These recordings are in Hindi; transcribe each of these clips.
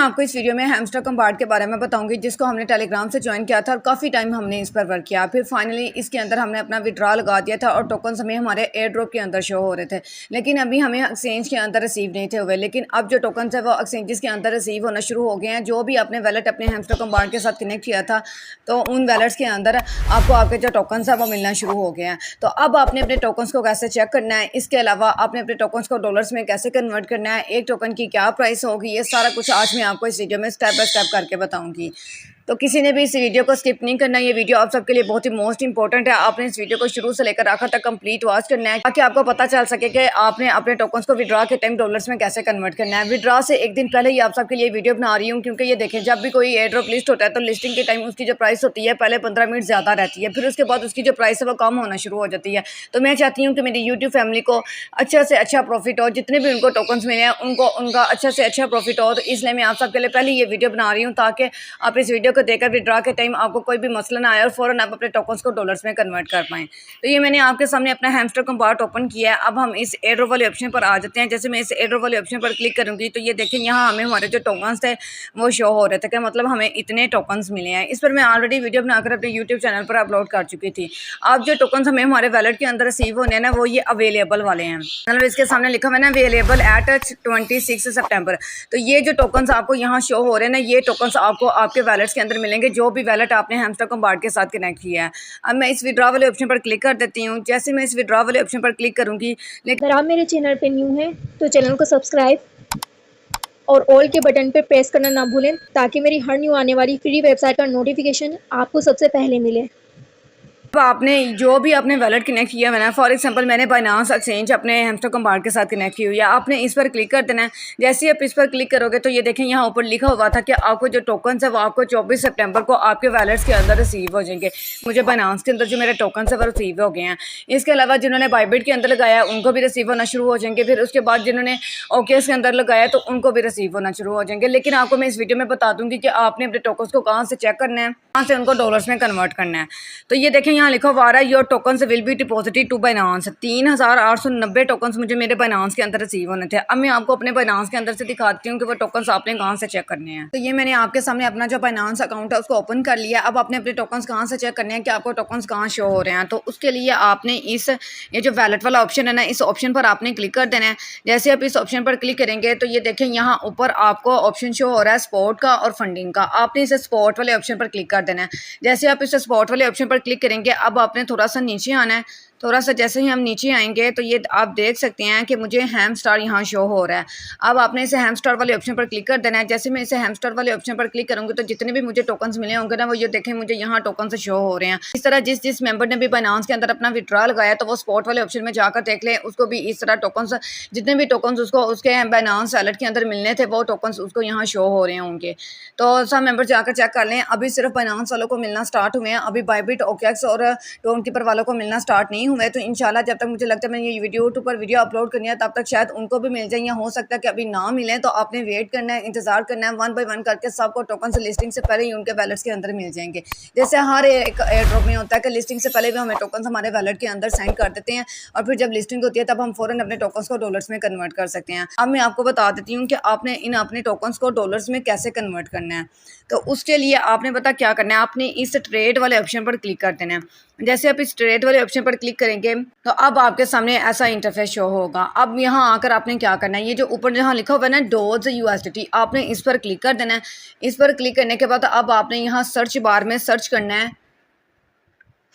आपको इस वीडियो में हैमस्टर कंपार्ट के बारे में बताऊंगी जिसको हमने टेलीग्राम से ज्वाइन किया था और काफ़ी टाइम हमने इस पर वर्क किया। फिर फाइनली इसके अंदर हमने अपना विड्रॉ लगा दिया था और टोकन हमें हमारे एयर ड्रॉप के अंदर शो हो रहे थे, लेकिन अभी हमें एक्सचेंज के अंदर रिसीव नहीं थे हुए। लेकिन अब जो टोकन है वो एक्सचेंजेस के अंदर रिसीव होना शुरू हो गए हैं। जो भी अपने वैलेट अपने हैमस्टर कंपार्ट के साथ कनेक्ट किया था तो उन वैलेट्स के अंदर आपको आपके जो टोकन है वो मिलना शुरू हो गए हैं। तो अब आपने अपने टोकन्स को कैसे चेक करना है, इसके अलावा आपने अपने टोकन्स को डॉलर्स में कैसे कन्वर्ट करना है, एक टोकन की क्या प्राइस होगी, ये सारा कुछ आज मैं आपको इस वीडियो में स्टेप बाय स्टेप करके बताऊंगी। तो किसी ने भी इस वीडियो को स्किप नहीं करना। ये वीडियो आप सबके लिए बहुत ही मोस्ट इंपॉर्टेंट है। आपने इस वीडियो को शुरू से लेकर आखिर तक कंप्लीट वॉच करना है ताकि आपको पता चल सके कि आपने अपने टोकन्स को विड्रॉ के टाइम डॉलर्स में कैसे कन्वर्ट करना है। विड्रॉ से एक दिन पहले ही आप सबके लिए वीडियो बना रही हूँ, क्योंकि ये देखें, जब भी कोई एयर ड्रॉप लिस्ट होता है तो लिस्टिंग के टाइम उसकी जो प्राइस होती है पहले 15 मिनट ज़्यादा रहती है, फिर उसके बाद उसकी जो प्राइस है वो कम होना शुरू हो जाती है। तो मैं चाहती हूँ कि मेरी यूट्यूब फैमिली को अच्छा से अच्छा प्रॉफिट हो, जितने भी उनको टोकन्स मिले हैं उनको उनका अच्छा से अच्छा प्रॉफिट हो। तो इसलिए मैं आप सबके लिए पहले ये वीडियो बना रही हूँ ताकि आप इस वीडियो को देखकर विड्रॉ के टाइम आपको कोई भी मसला ना आए और फ़ौरन आप अपने टोकन्स को डॉलर्स में कन्वर्ट कर पाएँ। तो ये मैंने आपके सामने अपना हैमस्टर कंपार्ट ओपन किया है। अब हम इस एयर ड्रॉप वाले ऑप्शन पर आ जाते हैं। जैसे मैं इस एयर ड्रॉप वाले ऑप्शन पर क्लिक करूँगी तो ये देखें, यहाँ हमें हमारे जो टोकन्स थे वो शो हो रहे थे कि मतलब हमें इतने टोकन्स मिले हैं। इस पर मैं ऑलरेडी वीडियो बनाकर अपने यूट्यूब चैनल पर अपलोड कर चुकी थी। अब जो टोकन्स हमें हमारे वैलेट के अंदर रिसीव होने हैं ना, वो ये अवेलेबल वाले हैं। मतलब इसके सामने लिखा हुआ है ना, अवेलेबल एट 26 सितंबर। तो ये जो टोकन्स आपको यहाँ शो हो रहे हैं ना, ये टोकन्स आपको आपके वैलेट्स के अंदर मिलेंगे, जो भी वैलेट आपने हैमस्टर कंपार्ट के साथ कनेक्ट किया है। अब मैं इस विड्रॉ वाले ऑप्शन पर क्लिक कर देती हूँ। जैसे मैं इस विड्रॉ वाले ऑप्शन पर क्लिक करूँगी, अगर आप मेरे चैनल पे न्यू हैं तो चैनल को सब्सक्राइब और ऑल के बटन पे प्रेस करना ना भूलें ताकि मेरी हर न्यू आने वाली फ्री वेबसाइट का नोटिफिकेशन आपको सबसे पहले मिले। अब आपने जो भी अपने वैलेट कनेक्ट किया है ना, फॉर एग्जांपल मैंने बाइनांस एक्सचेंज अपने हैमस्टर कंपार्ट के साथ कनेक्ट की हुई है, आपने इस पर क्लिक कर देना है। जैसे आप इस पर क्लिक करोगे तो ये देखें, यहाँ ऊपर लिखा हुआ था कि आपको जो टोकन्स है वो आपको 24 सितंबर को आपके वैलेट्स के अंदर रिसीव हो जाएंगे। मुझे बाइनांस के अंदर जो मेरे टोकन्स है वो रिसीव हो गए हैं। इसके अलावा जिन्होंने बाइबिट के अंदर लगाया उनको भी रिसीव होना शुरू हो जाएंगे। फिर उसके बाद जिन्होंने ओकेएस के अंदर लगाया तो उनको भी रिसीव होना शुरू हो जाएंगे। लेकिन आपको मैं इस वीडियो में बता दूंगी कि आपने अपने टोकन्स को कहाँ से चेक करना है, कहाँ से उनको डॉलर्स में कन्वर्ट करना है। तो ये देखें, यहाँ लिखा हुआ है your tokens will be deposited to Binance. 3890 tokens मुझे मेरे बाइनांस के अंदर रिसीव होने थे। अब मैं आपको अपने बाइनांस के अंदर से दिखाती हूँ कि वो टोकन्स आपने कहाँ से चेक करने हैं। तो ये मैंने आपके सामने अपना जो बाइनांस अकाउंट है उसको ओपन कर लिया। अब आपने अपने टोकन्स कहाँ से चेक करने हैं कि आपको टोकन्स कहाँ शो हो रहे हैं। तो उसके लिए आपने ये जो वैलेट वाला ऑप्शन है ना, इस ऑप्शन पर आपने क्लिक कर देना है। जैसे आप इस ऑप्शन पर क्लिक करेंगे तो ये देखें, यहाँ ऊपर आपको ऑप्शन शो हो रहा है स्पॉट का और फंडिंग का। आपने इसे स्पॉट वाले ऑप्शन पर क्लिक कर देना है। जैसे आप इस स्पॉट वाले ऑप्शन पर क्लिक करेंगे, अब आपने थोड़ा सा नीचे आना है। थोड़ा सा जैसे ही हम नीचे आएंगे तो ये आप देख सकते हैं कि मुझे हैम स्टार यहाँ शो हो रहा है। अब आपने इसे हैम स्टार वाले ऑप्शन पर क्लिक कर देना है। जैसे मैं इसे हैम स्टार वाले ऑप्शन पर क्लिक करूँगी तो जितने भी मुझे टोकन्स मिले होंगे ना, वो ये देखें मुझे यहाँ टोकन्स शो हो रहे हैं। इस तरह जिस मेंबर ने भी बाइनांस के अंदर अपना विड्रॉ लगाया तो वो स्पॉट वाले ऑप्शन में जाकर देख लें, उसको भी इस तरह टोकन्स, जितने भी टोकन्स उसको उसके बाइनांस वैलेट के अंदर मिलने थे वो टोकन्स उसको यहाँ शो हो रहे होंगे। तो सब मेंबर जाकर चेक कर लें। अभी सिर्फ बाइनांस वालों को मिलना स्टार्ट हुए हैं, अभी बाइबिट, ओकेएक्स और टोन कीपर वालों को मिलना स्टार्ट नहीं हुए। तो इंशाल्लाह जब तक मुझे लगता है मैं ये वीडियो यूट्यूब पर वीडियो अपलोड करनी है तब तक शायद उनको भी मिल जाए, या हो सकता है कि अभी ना मिले। तो आपने वेट करना है, इंतजार करना है। 1 बाय 1 करके सबको टोकन से लिस्टिंग से पहले ही उनके वैलेट्स के अंदर मिल जाएंगे। जैसे हर एक एयर ड्रॉप में होता है कि लिस्टिंग से पहले भी हमें टोकन हमारे वैलेट के अंदर सेंड कर देते हैं और फिर जब लिस्टिंग होती है तब हम फौरन अपने टोकन्स को डॉलर्स में कन्वर्ट कर सकते हैं। अब मैं आपको बता देती हूँ कि आपने अपने टोकन्स को डॉलर्स में कैसे कन्वर्ट करना है। तो उसके लिए आपने पता क्या करना है, आपने इस ट्रेड वाले ऑप्शन पर क्लिक कर देना है। जैसे आप इस ट्रेड वाले ऑप्शन पर क्लिक करेंगे तो अब आपके सामने ऐसा इंटरफेस शो होगा। अब यहाँ आकर आपने क्या करना है, ये जो ऊपर जहाँ लिखा हुआ है ना डॉलर्स USDT, आपने इस पर क्लिक कर देना है। इस पर क्लिक करने के बाद अब आपने यहाँ सर्च बार में सर्च करना है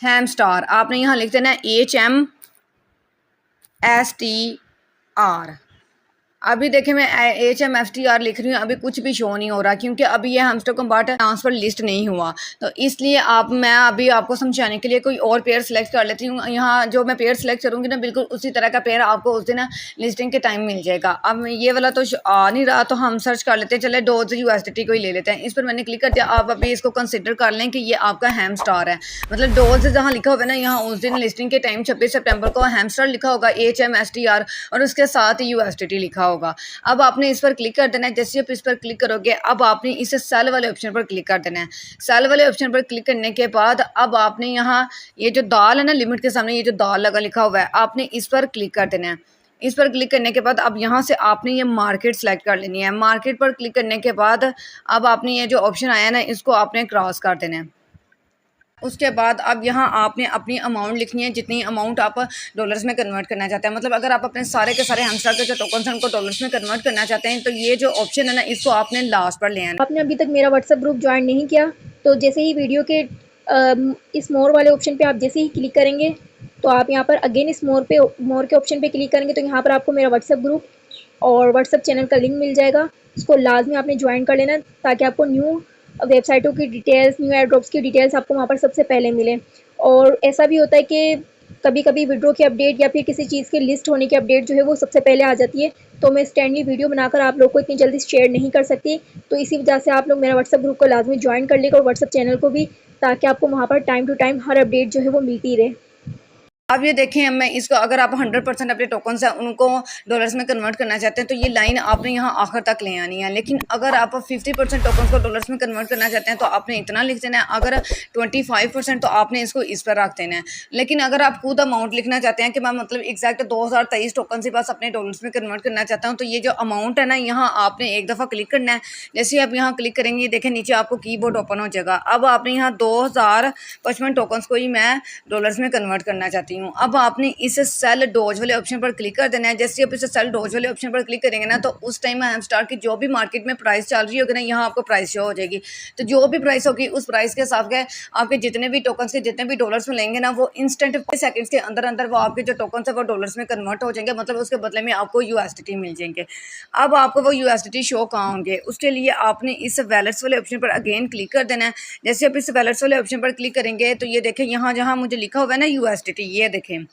हैम स्टार। आपने यहाँ लिख देना है HMSTR। अभी देखें, मैं HMSTR लिख रही हूँ, अभी कुछ भी शो नहीं हो रहा क्योंकि अभी ये हैमस्टर कंपार्ट ट्रांसफर लिस्ट नहीं हुआ। तो इसलिए मैं अभी आपको समझाने के लिए कोई और पेयर सेलेक्ट कर लेती हूँ। यहाँ जो मैं पेयर सेलेक्ट करूँगी ना, बिल्कुल उसी तरह का पेयर आपको उस दिन लिस्टिंग के टाइम मिल जाएगा। अब ये वाला तो आ नहीं रहा, तो हम सर्च कर लेते हैं। चले डॉलर्स USDT को ही ले लेते हैं। इस पर मैंने क्लिक कर दिया। आप अभी इसको कंसिडर कर लें कि ये आपका हैम स्टार है। मतलब डॉलर्स जहाँ लिखा हुआ है ना, यहाँ उस दिन लिस्टिंग के टाइम 26 सितंबर को हैम स्टार लिखा होगा, HMSTR, और उसके साथ USDT लिखा होगा। अब आपने इस पर क्लिक कर देना है। जैसे आप इस पर क्लिक करोगे अब आपने इस सेल वाले ऑप्शन पर क्लिक कर देना है। सेल वाले ऑप्शन पर क्लिक करने के बाद अब आपने यहाँ ये जो दाल है ना, लिमिट के सामने ये जो दाल लगा लिखा हुआ है, आपने इस पर क्लिक कर देना है। इस पर क्लिक करने के बाद अब यहाँ से आपने ये मार्केट सेलेक्ट कर लेनी है। मार्केट पर क्लिक करने के बाद अब आपने ये जो ऑप्शन आया ना, इसको आपने क्रॉस कर देना है। उसके बाद अब यहाँ आपने अपनी अमाउंट लिखनी है, जितनी अमाउंट आप डॉलर्स में कन्वर्ट करना चाहते हैं। मतलब अगर आप अपने सारे के सारे हैमस्टर के जो टोकन्स हैं उनको डॉलर्स में कन्वर्ट करना चाहते हैं तो ये जो ऑप्शन है ना, इसको आपने लास्ट पर ले आना। आपने अभी तक मेरा व्हाट्सएप ग्रुप ज्वाइन नहीं किया तो जैसे ही वीडियो के इस मोर वाले ऑप्शन पे आप जैसे ही क्लिक करेंगे तो आप यहाँ पर अगेन इस मोर के ऑप्शन पे क्लिक करेंगे तो यहाँ पर आपको मेरा व्हाट्सएप ग्रुप और व्हाट्सएप चैनल का लिंक मिल जाएगा। इसको लाजमी आपने ज्वाइन कर लेना ताकि आपको न्यू वेबसाइटों की डिटेल्स, न्यू एयर ड्रॉप्स की डिटेल्स आपको वहाँ पर सबसे पहले मिले। और ऐसा भी होता है कि कभी कभी विड्रॉ की अपडेट या फिर किसी चीज़ की लिस्ट होने की अपडेट जो है वो सबसे पहले आ जाती है, तो मैं स्टैंडली वीडियो बनाकर आप लोग को इतनी जल्दी शेयर नहीं कर सकती। तो इसी वजह से आप लोग मेरा व्हाट्सएप ग्रुप को लाजमी ज्वाइन कर लेगा और व्हाट्सएप चैनल को भी, ताकि आपको वहाँ पर टाइम टू टाइम हर अपडेट जो है वो मिलती रहे। अब ये देखें, मैं इसको अगर आप 100% अपने टोकन्स हैं उनको डॉलर्स में कन्वर्ट करना चाहते हैं तो ये लाइन आपने यहाँ आखिर तक ले आनी है। लेकिन अगर आप 50% टोकन्स को डॉलर्स में कन्वर्ट करना चाहते हैं तो आपने इतना लिख देना है। अगर 25% तो आपने इसको इस पर रख देना है। लेकिन अगर आप खुद अमाउंट लिखना चाहते हैं कि मैं मतलब एग्जैक्ट 2023 टोकन से बस अपने डॉलर्स में कन्वर्ट करना चाहता हूँ, तो ये जो अमाउंट है ना, यहाँ आपने एक दफ़ा क्लिक करना है। जैसे आप यहाँ क्लिक करेंगे, देखें नीचे आपको कीबोर्ड ओपन हो जाएगा। अब आपने यहाँ 2055 टोकन्स को ही मैं डॉलर्स में कन्वर्ट करना चाहती हूँ। अब आपने इस सेल डोज वाले ऑप्शन पर क्लिक कर देना है। जैसे आप इस सेल डोज वाले ऑप्शन पर क्लिक करेंगे ना, तो उस टाइम हैमस्टार की जो भी मार्केट में प्राइस चल रही होगी ना, यहाँ आपको प्राइस शो हो जाएगी। तो जो भी प्राइस होगी उस प्राइस के हिसाब से आपके जितने भी टोकन्स के जितने भी डॉलर्स में लेंगे ना, वो इंस्टेंट सेकंड्स के अंदर अंदर वो आपके जो टोकन्स है वो डॉलर्स में कन्वर्ट हो जाएंगे। मतलब उसके बदले में आपको यूएसडीटी मिल जाएंगे। अब आपको वो यूएसडीटी शो कहाँ होंगे, उसके लिए आपने इस वैलेट्स वाले ऑप्शन पर अगेन क्लिक कर देना है। जैसे आप इस वैलेट्स वाले ऑप्शन पर क्लिक करेंगे तो ये देखें, यहाँ जहाँ मुझे लिखा हुआ है ना यूएसडीटी, ये देखें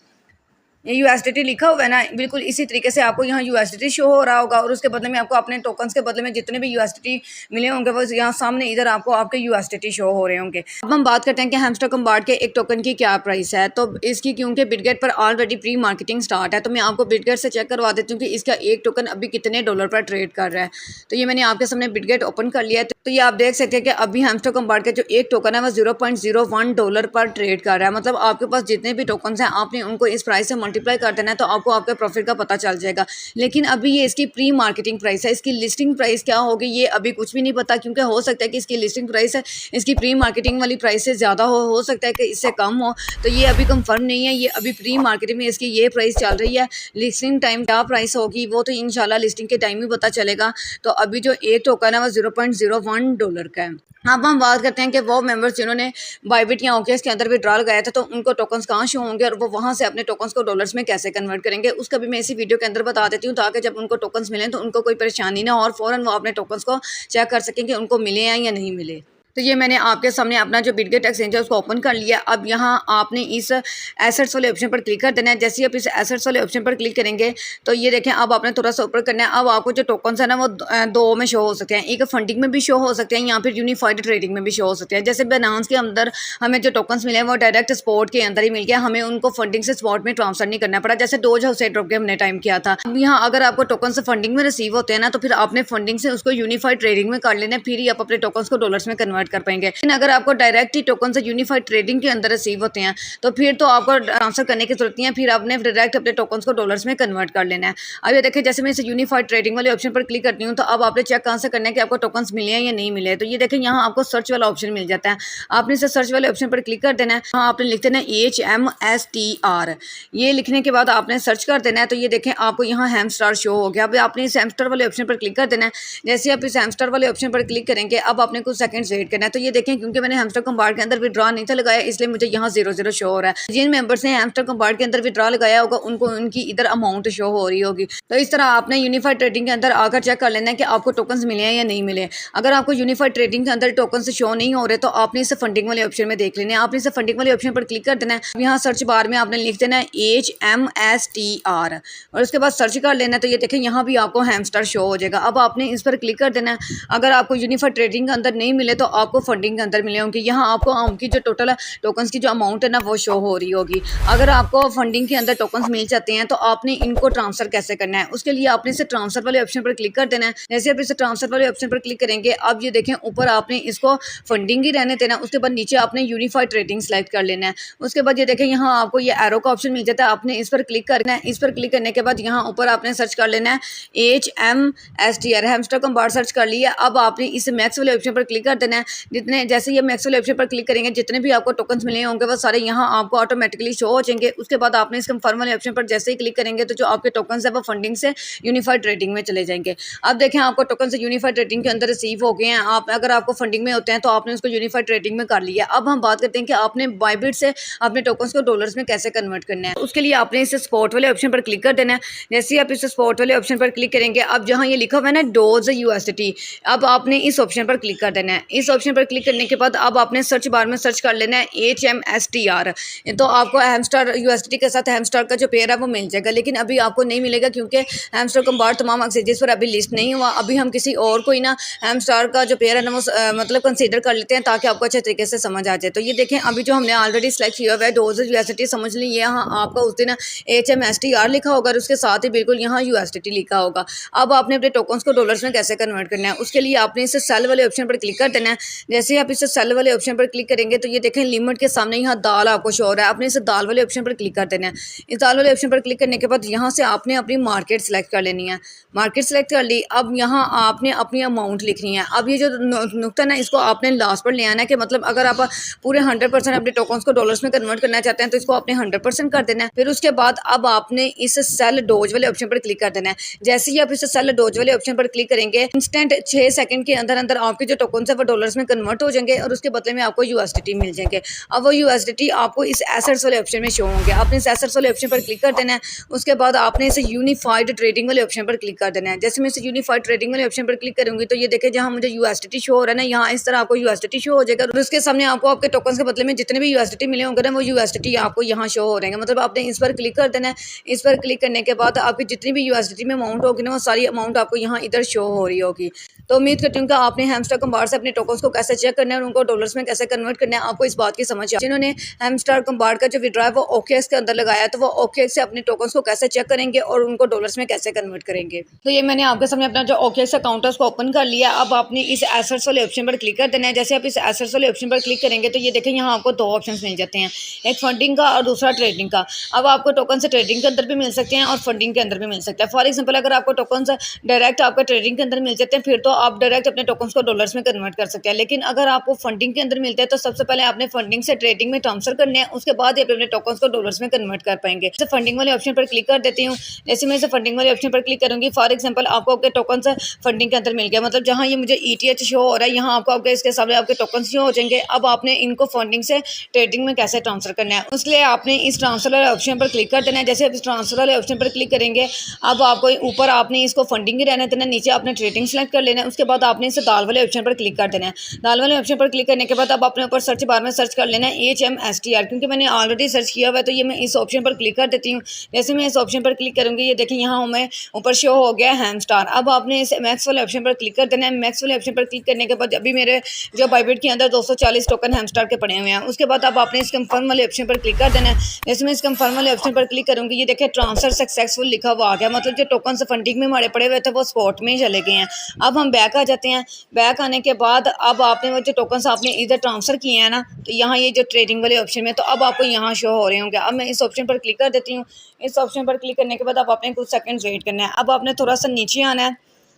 ये यूएसडीटी लिखा हुआ है ना, बिल्कुल इसी तरीके से आपको यहाँ यूएसडीटी शो हो रहा होगा और उसके बदले में आपको अपने टोकन्स के बदले में जितने भी यूएसडीटी मिले होंगे वो यहाँ सामने इधर आपको आपके यूएसडीटी शो हो रहे होंगे। अब हम बात करते हैं कि हैमस्टर कम्बार्ड के एक टोकन की क्या प्राइस है। तो इसकी क्योंकि बिटगेट पर ऑलरेडी प्री मार्केटिंग स्टार्ट है, तो मैं आपको बिटगेट से चेक करवा देती हूँ कि इसका एक टोकन अभी कितने डॉलर पर ट्रेड कर रहा है। तो ये मैंने आपके सामने बिटगेट ओपन कर लिया है। तो ये आप देख सकते हैं कि अभी हैमस्टर कम्बार्ड का जो एक टोकन है वो $0.01 पर ट्रेड कर रहा है। मतलब आपके पास जितने भी टोकन्स हैं आपने उनको इस प्राइस से मल्टीप्लाई कर देना है तो आपको आपके प्रॉफिट का पता चल जाएगा। लेकिन अभी ये इसकी प्री मार्केटिंग प्राइस है, इसकी लिस्टिंग प्राइस क्या होगी ये अभी कुछ भी नहीं पता, क्योंकि हो सकता है कि इसकी लिस्टिंग प्राइस है इसकी प्री मार्केटिंग वाली प्राइस से ज़्यादा हो सकता है कि इससे कम हो। तो ये अभी कंफर्म नहीं है, ये अभी प्री मार्केटिंग में इसकी ये प्राइस चल रही है। लिस्टिंग टाइम क्या प्राइस होगी वो तो इंशाल्लाह लिस्टिंग के टाइम ही पता चलेगा। तो अभी जो एक टोकन है वो $0.01 का है। अब हम बात करते हैं कि वो मेंबर्स जिन्होंने बाइबिट या ओकेस के अंदर विड्रॉल गया था तो उनको टोकन्स कहाँ शो होंगे और वो वहाँ से अपने टोकन्स को डॉलर्स में कैसे कन्वर्ट करेंगे, उसका भी मैं इसी वीडियो के अंदर बता देती हूँ, ताकि जब उनको टोकन्स मिलें तो उनको कोई परेशानी ना हो और फ़ौरन वो अपने टोकन्स को चेक कर सकें कि उनको मिले हैं या नहीं मिले। तो ये मैंने आपके सामने अपना जो बिटगेट एक्सचेंज है उसको ओपन कर लिया। अब यहाँ आपने इस एसेट्स वाले ऑप्शन पर क्लिक कर देना है। जैसे ही आप इस एसेट्स वाले ऑप्शन पर क्लिक करेंगे तो ये देखें, अब आपने थोड़ा सा ऊपर करना है। अब आपको जो टोकन्स है ना वो दो में शो हो सकते हैं, एक फंडिंग में भी शो हो सकते हैं या फिर यूनिफाइड ट्रेडिंग में भी शो हो सकते हैं। जैसे बाइनेंस के अंदर हमें जो टोकन्स मिले हैं वो डायरेक्ट स्पॉट के अंदर ही मिल गया, हमें उनको फंडिंग से स्पॉट में ट्रांसफर नहीं करना पड़ा, जैसे डोज हाउस ड्रॉप के हमने टाइम किया था। अब यहाँ अगर आपको टोकन्स फंडिंग में रिसीव होते हैं ना तो फिर आपने फंडिंग से उसको यूनिफाइड ट्रेडिंग में कर लेना, फिर ही आप अपने टोकन्स को डॉलर्स में कन्वर्ट कर पाएंगे। अगर आपको डायरेक्ट ही टोकन से यूनिफाइड ट्रेडिंग के अंदर रिसीव होते हैं तो फिर तो आपको ट्रांसफर करने की जरूरत नहीं है, फिर आपने डायरेक्ट अपने टोकन्स को डॉलर्स में कन्वर्ट कर लेना है। अब ये देखिए, जैसे मैं इसे यूनिफाइड ट्रेडिंग वाले ऑप्शन पर क्लिक करती हूँ तो अब आपने चेक कहाँ से करना है कि आपको टोकन्स मिले हैं या नहीं मिले। तो ये देखें, यहाँ आपको सर्च वाला ऑप्शन मिल जाता है। आपने इसे सर्च वाले ऑप्शन पर क्लिक कर देना है। हाँ, आपने लिख देना है HMSTR। ये लिखने के बाद आपने सर्च कर देना है। तो ये देखें, आपको यहाँ हैमस्टार शो हो गया। अब आपने इस हैमस्टार वाले ऑप्शन पर क्लिक कर देना है। जैसे आप इस हैमस्टार वाले ऑप्शन पर क्लिक करेंगे अब आपने कुछ सेकंड्स वेट करना है। तो ये देखें, क्योंकि मैंने हैमस्टर कम्बार्ड के अंदर विड्रॉ नहीं था लगाया इसलिए मुझे यहाँ 0 शो हो रहा है। जिन मेंबर्स ने हैमस्टर कम्बार्ड के अंदर विड्रॉ लगाया होगा उनको उनकी इधर अमाउंट शो हो रही होगी। तो इस तरह आपने यूनिफाइड ट्रेडिंग के अंदर आकर चेक कर लेना है कि आपको टोकन्स मिले हैं या नहीं मिले। अगर आपको यूनिफाइड ट्रेडिंग के अंदर टोकन्स शो नहीं हो रहे तो आपने इसे फंडिंग वाले ऑप्शन में देख लेना है। आपने इसे फंडिंग वाले ऑप्शन पर क्लिक कर देना है। यहाँ सर्च बार में आपने लिख देना है HMSTR और उसके बाद सर्च कर लेना है। तो ये देखें, यहाँ भी आपको हैमस्टर शो हो जाएगा। अब आपने इस पर क्लिक कर देना है। अगर आपको यूनिफाइड ट्रेडिंग के अंदर नहीं मिले तो आपको फंडिंग के अंदर मिले होंगे। यहाँ आपको उनकी जो टोटल टोकन्स की जो अमाउंट है ना वो शो हो रही होगी। अगर आपको फंडिंग के अंदर टोकन्स मिल जाते हैं तो आपने इनको ट्रांसफर कैसे करना है, उसके लिए आपने इसे ट्रांसफर वाले ऑप्शन पर क्लिक कर देना है। जैसे आप इसे ट्रांसफर वाले ऑप्शन पर क्लिक करेंगे, अब ये देखें ऊपर आपने इसको फंडिंग ही रहने देना, उसके बाद नीचे आपने यूनिफाइड ट्रेडिंग सेलेक्ट कर लेना है। उसके बाद ये देखें यहाँ आपको ये एरो का ऑप्शन मिल जाता है, आपने इस पर क्लिक करना है। इस पर क्लिक करने के बाद यहाँ ऊपर आपने सर्च कर लेना है HMSTR, हैमस्टर कम्बार्ड सर्च कर लिया। अब आपने इस मैक्स वाले ऑप्शन पर क्लिक कर देना है। जितने जैसे ये मैक्स वाले ऑप्शन पर क्लिक करेंगे जितने भी आपको टोकन्स मिले होंगे वो सारे यहाँ आपको ऑटोमेटिकली शो हो जाएंगे। उसके बाद आपने इस कंफर्म वाले ऑप्शन पर जैसे ही क्लिक करेंगे तो जो आपके टोकन्स है वो फंडिंग से यूनिफाइड ट्रेडिंग में चले जाएंगे। अब देखें आपको टोकन से यूनिफाइड ट्रेडिंग के अंदर रिसीव हो गए हैं। आप अगर आपको फंडिंग में होते हैं तो आपने उसको यूनिफाइड ट्रेडिंग में कर लिया। अब हम बात करते हैं कि आपने बाइबिट से अपने टोकन्स को डॉलर्स में कैसे कन्वर्ट करना है। उसके लिए आपने इस स्पॉट वाले ऑप्शन पर क्लिक कर देना है। जैसे ही आप इस स्पॉट वाले ऑप्शन पर क्लिक करेंगे, अब जहाँ ये लिखा हुआ है ना डोज USDT, अब आपने इस ऑप्शन पर क्लिक कर देना है। इस ऑप्शन पर क्लिक करने के बाद अब आपने सर्च बार में सर्च कर लेना है HMSTR, तो आपको हैमस्टर USDT के साथ हैमस्टर का जो पेयर है वो मिल जाएगा। लेकिन अभी आपको नहीं मिलेगा क्योंकि हैमस्टर कम्बार्ड तमाम एक्सचेंजेस पर अभी लिस्ट नहीं हुआ। अभी हम किसी और कोई ना हैमस्टर का जो पेयर है ना वो मतलब कंसीडर कर लेते हैं ताकि आपको अच्छे तरीके से समझ आ जाए। तो ये देखें अभी जो हमने ऑलरेडी सेलेक्ट किया हुआ है डोज USDT, समझ लीजिए यहाँ आपका उस दिन HMSTR लिखा होगा और उसके साथ ही बिल्कुल यहाँ USDT लिखा होगा। अब आपने अपने टोकन्स को डॉलर्स में कैसे कन्वर्ट करना है, उसके लिए आपने इसे सेल वाले ऑप्शन पर क्लिक कर देना है। जैसे ही आप इसे सेल वाले ऑप्शन पर क्लिक करेंगे तो ये देखें लिमिट के सामने यहाँ दाल आपको शो हो रहा है। आपने इसे दाल वाले ऑप्शन पर क्लिक कर देना है। इस दाल वाले ऑप्शन पर क्लिक करने के बाद यहाँ से आपने अपनी मार्केट सेलेक्ट कर लेनी है। मार्केट सेलेक्ट कर ली। अब यहाँ आपने अपनी अमाउंट लिखनी है। अब ये जो नुकता ना इसको आपने लास्ट पर ले आना है कि मतलब अगर आप पूरे 100% अपने टोकन्स को डॉलर्स में कन्वर्ट करना चाहते हैं तो इसको आपने 100% कर देना है। फिर उसके बाद अब आपने इस सेल डोज वाले ऑप्शन पर क्लिक कर देना है। जैसे ही आप इस सेल डोज वाले ऑप्शन पर क्लिक करेंगे इंस्टेंट 6 सेकंड के अंदर अंदर आपके जो टोकन्स है वो डॉलर्स में कन्वर्ट हो जाएंगे और उसके बदले में आपको USDT मिल जाएंगे। अब वो USDT आपको इस एसेट्स वाले ऑप्शन में शो होंगे। आपने इस एसेट्स वाले ऑप्शन पर क्लिक कर देना है। उसके बाद आपने इसे यूनिफाइड ट्रेडिंग वाले ऑप्शन पर क्लिक कर देना है। जैसे मैं इसे यूनिफाइड ट्रेडिंग वाले ऑप्शन पर क्लिक करूंगी तो ये देखें जहाँ मुझे USDT शो हो रहा है ना यहाँ इस तरह आपको USDT शो हो जाएगा और उसके सामने आपको आपके टोकन्स के बदले में जितने भी USDT मिले होंगे ना वो USDT आपको यहाँ शो हो रहे हैं। मतलब आपने इस पर क्लिक कर देना है। इस पर क्लिक करने के बाद आपकी जितनी भी USDT में अमाउंट होगी ना वो सारी अमाउंट आपको यहाँ इधर शो हो रही होगी। तो उम्मीद करती हूँ कि आपने हैमस्टर कम्बार्ड से अपने टोकन्स को कैसे चेक करना है और उनको डॉलर्स में कैसे कन्वर्ट करना है आपको इस बात की समझ आ। जिन्होंने हैमस्टर कम्बार्ड का जो विड्रॉ है वो OKX के अंदर लगाया तो वो OKX से अपने टोकन्स को कैसे चेक करेंगे और उनको डॉलर्स में कैसे कन्वर्ट करेंगे। तो ये मैंने आपके सामने अपना जो OKX अकाउंट है उसको ओपन कर लिया। अब आपने इस एसेट्स वाले ऑप्शन पर क्लिक कर देना है। जैसे आप इस एसेट्स वाले ऑप्शन पर क्लिक करेंगे तो ये देखें यहाँ आपको दो ऑप्शन मिल जाते हैं, एक फंडिंग का और दूसरा ट्रेडिंग का। अब आपको टोकन से ट्रेडिंग के अंदर भी मिल सकते हैं और फंडिंग के अंदर भी मिल सकता है। फॉर एग्जाम्पल अगर आपको टोकन डायरेक्ट आपका ट्रेडिंग के अंदर मिल जाते हैं फिर तो आप डायरेक्ट अपने टोकन्स को डॉलर्स में कन्वर्ट कर सकते हैं। लेकिन अगर आपको फंडिंग के अंदर मिलता है तो सबसे पहले आपने फंडिंग से ट्रेडिंग में ट्रांसफर करने हैं, उसके बाद ही अपने टोकन्स को डॉलर्स में कन्वर्ट कर पाएंगे। जैसे फंडिंग वाले ऑप्शन पर क्लिक कर देती हूँ। जैसे मैं इसे फंडिंग वाले ऑप्शन पर क्लिक करूँगी, फॉर एग्जाम्पल आपको आपके टोकन्स फंडिंग के अंदर मिल गया, मतलब जहाँ ये मुझे ETH शो हो रहा है यहाँ आपको आपके इसके सामने आपके टोकन्स शो हो जाएंगे। अब आपने इनको फंडिंग से ट्रेडिंग में कैसे ट्रांसफर करना है उसके लिए आपने इस ट्रांसफर वाले ऑप्शन पर क्लिक कर देना है। जैसे आप इस ट्रांसफर वाले ऑप्शन पर क्लिक करेंगे अब आपको ऊपर आपने इसको फंडिंग ही रहने देना, नीचे आपने ट्रेडिंग सेलेक्ट कर लेना है। उसके बाद आपने इसे दाल वाले ऑप्शन पर क्लिक कर देना है। दाल वाले ऑप्शन पर क्लिक करने के बाद अब आपने ऊपर सर्च बार में सर्च कर लेना है HMSTR, क्योंकि मैंने ऑलरेडी सर्च किया हुआ है तो ये मैं इस ऑप्शन पर क्लिक कर देती हूँ। जैसे मैं इस ऑप्शन पर क्लिक करूँगी ये देखें यहाँ हमें ऊपर शो हो गया हैमस्टर। अब आपने इस मैक्स वाले ऑप्शन पर क्लिक कर देना है। मैक्स वाले ऑप्शन पर क्लिक करने के बाद अभी मेरे जो बाइबिट के अंदर 240 टोकन हैमस्टर के पड़े हुए हैं। उसके बाद अब आपने इस कंफर्म वाले ऑप्शन पर क्लिक कर देना है। जैसे मैं इस कंफर्म वाले ऑप्शन पर क्लिक करूँगी ये देखें ट्रांसफर सक्सेसफुल लिखा हुआ आ गया, मतलब जो टोकन फंडिंग में हमारे पड़े हुए थे वो स्पॉट में ही चले गए हैं। अब हम बैक आ जाते हैं। बैक आने के बाद अब आपने वो जो टोकन आपने इधर ट्रांसफर किए हैं ना तो यहाँ ये जो ट्रेडिंग वाले ऑप्शन में तो अब आपको यहाँ शो हो रहे होंगे। अब मैं इस ऑप्शन पर क्लिक कर देती हूँ। इस ऑप्शन पर क्लिक करने के बाद अब आपने कुछ सेकंड वेट करना है। अब आपने थोड़ा सा नीचे आना है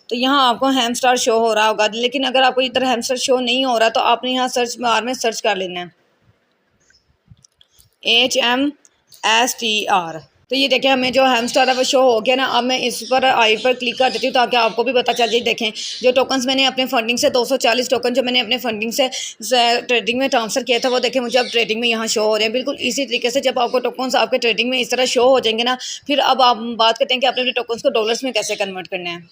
तो यहाँ आपको हैमस्टर शो हो रहा होगा, लेकिन अगर आपको इधर हैमस्टर शो नहीं हो रहा तो आपने यहाँ सर्च बार में सर्च कर लेना है HMSTR। तो ये देखें हमें जो हैमस्टर है वो शो हो गया ना। अब मैं इस पर आई पर क्लिक कर देती हूँ ताकि आपको भी पता चल जाए। देखें जो टोकन्स मैंने अपने फंडिंग से 240 टोकन जो मैंने अपने फंडिंग से ट्रेडिंग में ट्रांसफर किया था वो देखें मुझे अब ट्रेडिंग में यहाँ शो हो रहे हैं। बिल्कुल इसी तरीके से जब आपको टोकन्स आपके ट्रेडिंग में इस तरह शो हो जाएंगे ना फिर अब आप बात करते हैं कि आपने टोकन्स को डॉलर्स में कैसे कन्वर्ट करना है।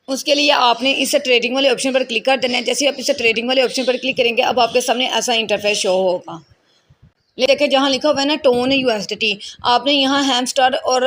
उसके लिए आपने इस ट्रेडिंग वाले ऑप्शन पर क्लिक कर देना है। जैसे आप इस ट्रेडिंग वाले ऑप्शन पर क्लिक करेंगे अब आपके सामने ऐसा इंटरफेस शो होगा। ये देखिए जहाँ लिखा हुआ है ना टोन USDT, आपने यहाँ हैमस्टर और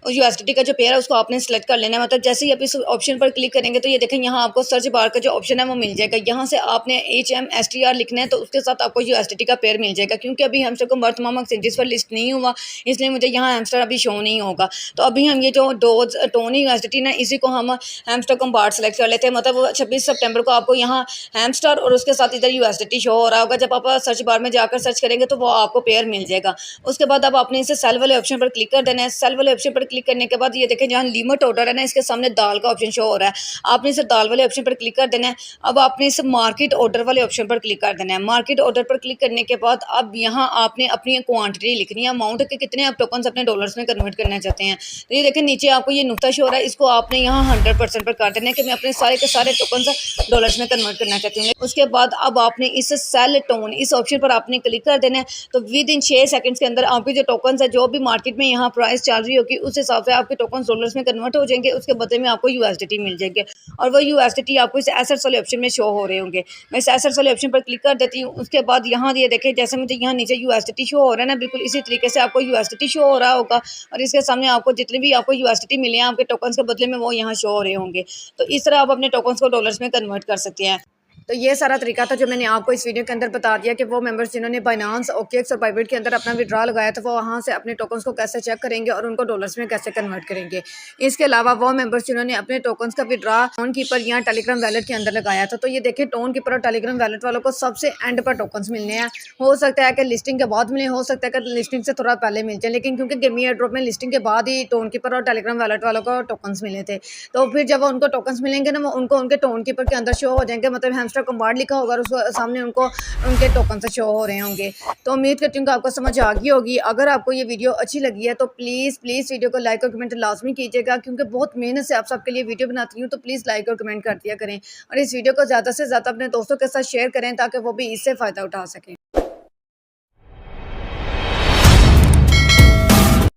USDT का जो पेयर है उसको आपने सेलेक्ट कर लेना है। मतलब जैसे ही आप इस ऑप्शन पर क्लिक करेंगे तो ये देखें यहाँ आपको सर्च बार का जो ऑप्शन है वो मिल जाएगा। यहाँ से आपने HMSTR लिखना है तो उसके साथ आपको USDT का पेयर मिल जाएगा। क्योंकि अभी हैमस्टर कन्वर्ट तमाम एक्सचेंजेस पर लिस्ट नहीं हुआ, इसलिए मुझे यहाँ हैमस्टर अभी शो नहीं होगा। तो अभी हम ये जो टोन USDT ना इसी को हम हैमस्टर कन्वर्ट सेलेक्ट कर लेते हैं। मतलब 26 सितंबर को आपको यहाँ हैमस्टर और उसके साथ इधर USDT शो हो रहा होगा। जब आप सर्च बार में जाकर सर्च करेंगे तो वो आपको पेयर मिल जाएगा। उसके बाद अब आपने इसे सेल वाले ऑप्शन पर क्लिक कर देना है। सेल वाले ऑप्शन पर क्लिक करने के बाद ये देखें जहाँ लिमिट ऑर्डर है ना इसके सामने दाल का ऑप्शन शो हो रहा है, आपने इसे दाल वाले ऑप्शन पर क्लिक कर देना है। अब आपने इस मार्केट ऑर्डर वाले ऑप्शन पर क्लिक कर देना है। मार्केट ऑर्डर पर क्लिक करने के बाद अब यहाँ आपने अपनी क्वांटिटी लिखनी है, अमाउंट के कितने आप टोकन्स अपने डॉलर्स में कन्वर्ट करना चाहते हैं। तो ये देखें नीचे आपको ये नुक्ता शो हो रहा है, इसको आपने यहाँ 100% पर कर देना है कि मैं अपने सारे के सारे टोकन्स डॉलर्स में कन्वर्ट करना चाहती हूँ। उसके बाद अब आपने इस सेल टोन इस ऑप्शन पर आपने क्लिक कर देना है। तो विद इन 6 सेकंड्स के अंदर आपके जो टोकन्स है जो भी मार्केट में यहाँ प्राइस चल रही होगी उस हिसाब से आपके टोकन्स डॉलर्स में कन्वर्ट हो जाएंगे। उसके बदले में आपको USDT मिल जाएंगे और वो USDT आपको इस एसेट्स वाले ऑप्शन में शो हो रहे होंगे। मैं इस एसेट्स वाले ऑप्शन पर क्लिक कर देती हूँ। उसके बाद यहाँ ये देखें जैसे मुझे यहाँ नीचे USDT शो हो रहा है ना, बिल्कुल इसी तरीके से आपको USDT शो हो रहा होगा और इसके सामने आपको जितने भी आपको USDT मिले हैं आपके टोकन्स के बदले में वो यहाँ शो हो रहे होंगे। तो इस तरह आप अपने टोकन्स को डॉलर्स में कन्वर्ट कर सकते हैं। तो ये सारा तरीका था जो मैंने आपको इस वीडियो के अंदर बता दिया कि वो मेंबर्स जिन्होंने बाइनांस, OKX और बाइबिट के अंदर अपना विड्रॉ लगाया तो वो वहाँ से अपने टोकन्स को कैसे चेक करेंगे और उनको डॉलर्स में कैसे कन्वर्ट करेंगे। इसके अलावा वो मेंबर्स जिन्होंने अपने टोकन्स का विड्रॉ टोन कीपर या टेलीग्राम वैलेट के अंदर लगाया था, तो ये देखें टोन कीपर और टेलीग्राम वैलेट वालों को सबसे एंड पर टोकन्स मिलने हैं। हो सकता है कि लिस्टिंग के बाद मिले, हो सकता है कि लिस्टिंग से थोड़ा पहले मिल जाए, लेकिन क्योंकि गेमी एयर ड्रॉप में लिस्टिंग के बाद ही टोन कीपर और टेलीग्राम वैलेट वालों को टोकन्स मिले थे, तो फिर जब उनको टोकन्स मिलेंगे ना वो उनको उनके टोन कीपर के अंदर शो हो जाएंगे। मतलब हैमस्टर कन्वर्ट लिखा होगा और उसके सामने उनको उनके टोकन से शो हो रहे होंगे। तो उम्मीद करती हूँ कि आपको समझ आ गई होगी। अगर आपको ये वीडियो अच्छी लगी है तो प्लीज़ वीडियो को लाइक और कमेंट लाजमी कीजिएगा, क्योंकि बहुत मेहनत से आप सबके लिए वीडियो बनाती हूँ। तो प्लीज़ लाइक और कमेंट कर दिया करें और इस वीडियो को ज़्यादा से ज़्यादा अपने दोस्तों के साथ शेयर करें ताकि वो भी इससे फ़ायदा उठा सकें।